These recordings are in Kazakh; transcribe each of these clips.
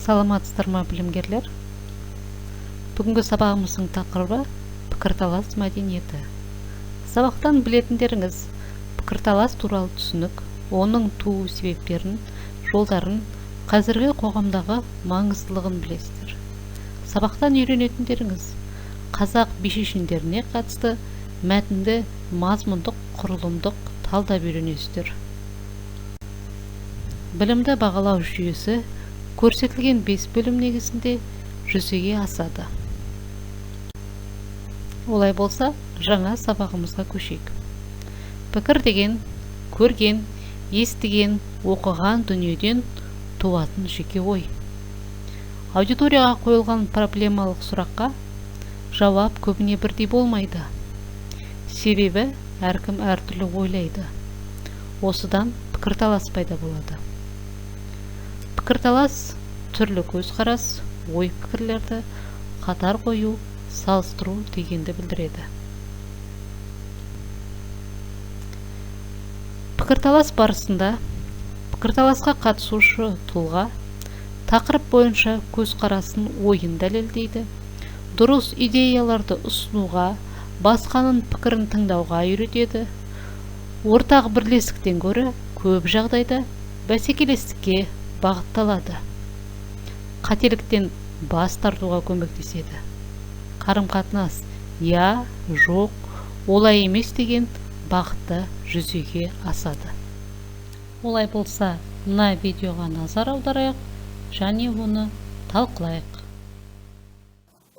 Саламатсыздар ма білімгерлер? Бүгінгі сабағымыздың тақырыбы пікірталас мәдениеті. Сабақтан білетіндеріңіз, пікірталас туралы түсінік, оның туу себептерін, жолдарын, қазіргі қоғамдағы маңыздылығын білесіздер. Сабақтан үйренетіндеріңіз, қазақ би-шешендеріне қатысты мәтінді мазмұндық, құрылымдық талдап үйренесіздер. Білімді бағалау жүйесі көрсетілген 5 бөлім негізінде жүзеге асады. Олай болса, жаңа сабағымызға көшейік. Пікір деген, көрген, естіген, оқыған дүниеден туатын жеке ой. Аудиторияға қойылған проблемалық сұраққа жауап көбіне бірдей болмайды. Себебі әркім әртүрлі ойлайды. Осыдан пікірталас пайда болады. Пікірталас түрлі көзқарас, ой пікірлерді қатар қою, салыстыру дегенді білдіреді. Пікірталас барысында пікірталасқа қатысушы тұлға тақырып бойынша көзқарасын, ойын дәлелдейді, дұрыс идеяларды ұсынуға, басқаның пікірін тыңдауға үйретеді. Ортақ бірлестіктен гөрі көп жағдайда бәсекелестікке бағытталады. Қателіктен бас тартуға көмектеседі. Қарым-қатынас я, жоқ, олай емес деген бағытта жүзеге асады. Олай болса, мына видеоға назар аударайық және оны талқылайық.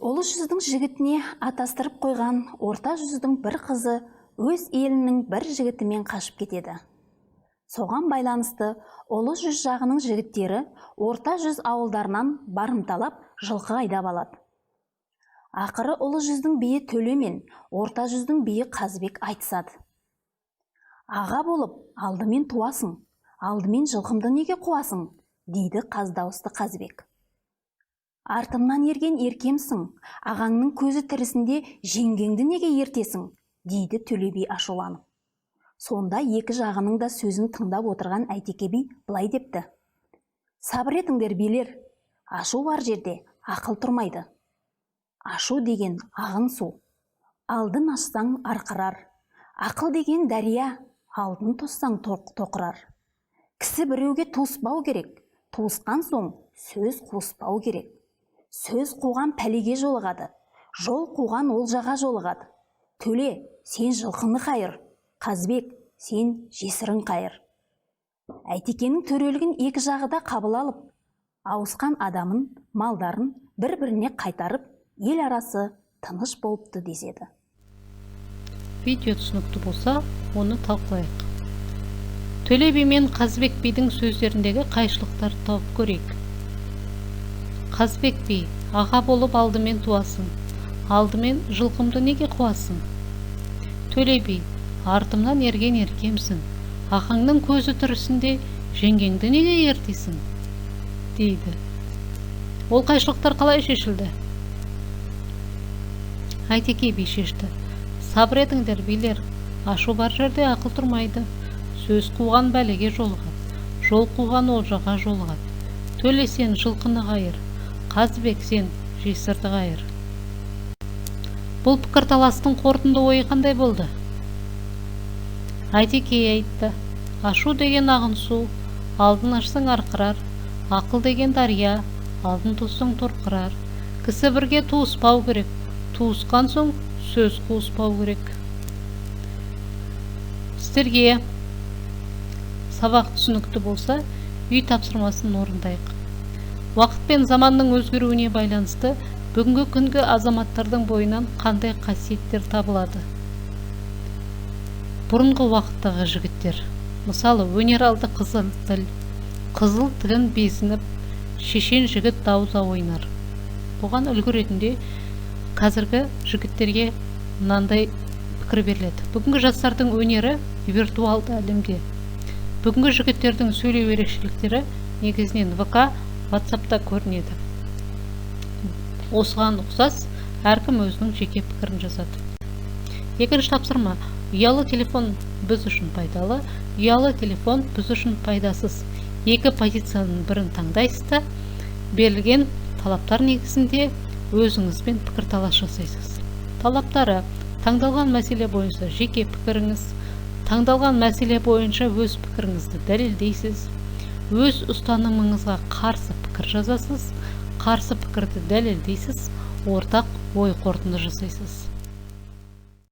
Ұлы жүздің жігітіне атастырып қойған орта жүздің бір қызы өз елінің бір жігітімен қашып кетеді. Соған байланысты ұлы жүз жағының жігіттері орта жүз ауылдарынан барымталап жылқы айдап алады. Ақыры ұлы жүздің биі Төле мен орта жүздің биі Қазбек айтысады. Аға болып алдымен туасың, алдымен жылқымды неге қуасың, дейді қаз дауысты Қазбек. Артымнан ерген еркемсің, ағаңның көзі тірісінде жеңгеңді неге ертесің, дейді Төле би ашуланып. Сонда екі жағының да сөзін тыңдап отырған Әйтеке би былай депті: сабыр етіңдер билер, ашу бар жерде ақыл тұрмайды. Ашу деген ағын су, алдын ашсаң арқырар. Ақыл деген дария, алдын тоссаң тоқырар. Кісі біреуге туыспау керек, туысқан соң сөз қуыспау керек. Сөз қуған пәлеге жолығады, жол қуған олжаға жолығады. Төле, сен жылқыны қайыр, Қазбек, сен жесірін қайыр. Әйтекенің төрелігін екі жағы да қабыл алып, ауысқан адамын, малдарын бір-біріне қайтарып, ел арасы тыныш болыпты деседі. Видео түсінікті болса, оны талқылайық. Төле би мен Қазбек бидің сөздеріндегі қайшылықтарды тауып көрейік. Қазбек би, аға болып алдымен туасың, алдымен жылқымды неге қуасың? Төле би, артымнан ерген еркемсің, ағаңның көзі тірісінде жеңгеңді неге ертесің, дейді. Ол қайшылықтар қалай шешілді? Әйтеке би шешті: сабыр етіңдер билер, ашу бар жерде ақыл тұрмайды. Сөз қуған бәлеге жолығады, жол қуған олжаға жолығады. Төле, сен жылқыны қайыр, Қазбек, сен жесірді қайыр. Бұл пікірталастың қорытынды ойы қандай болды? Әйтеке айтты: ашу деген ағын су, алдын ашсаң арқырар. Ақыл деген дария, алдын тоссаң торқырар. Кісі бірге туыспау керек, туысқан соң сөз қуыспау керек. Сіздерге сабақ түсінікті болса, үй тапсырмасын орындайық. Уақыт пен заманның өзгеруіне байланысты бүгінгі күнгі азаматтардың бойынан қандай қасиеттер табылады? Бұрынғы уақыттағы жігіттер, мысалы, өнер алды қызыл тілін безініп, шешен жігіт дауза ойнар. Бұған үлгі ретінде қазіргі жігіттерге мынандай пікір беріледі: бүгінгі жастардың өнері виртуалды әлемде. Бүгінгі жігіттердің сөйлеу ерекшеліктері негізінен ВК, WhatsApp'та көрінеді. Осыған ұқсас, әркім өзінің жеке пікірін жазады. Екінші тапсырма: ұялы телефон біз үшін пайдалы, ұялы телефон біз үшін пайдасыз. Екі позицияның бірін таңдайсыз да, берілген талаптар негізінде өзіңізбен пікірталас жасайсыз. Талаптары: таңдалған мәселе бойынша жеке пікіріңіз, таңдалған мәселе бойынша өз пікіріңізді дәлелдейсіз, өз ұстанымыңызға қарсы пікір жазасыз, қарсы пікірді дәлелдейсіз, ортақ ой қорытынды жасайсыз.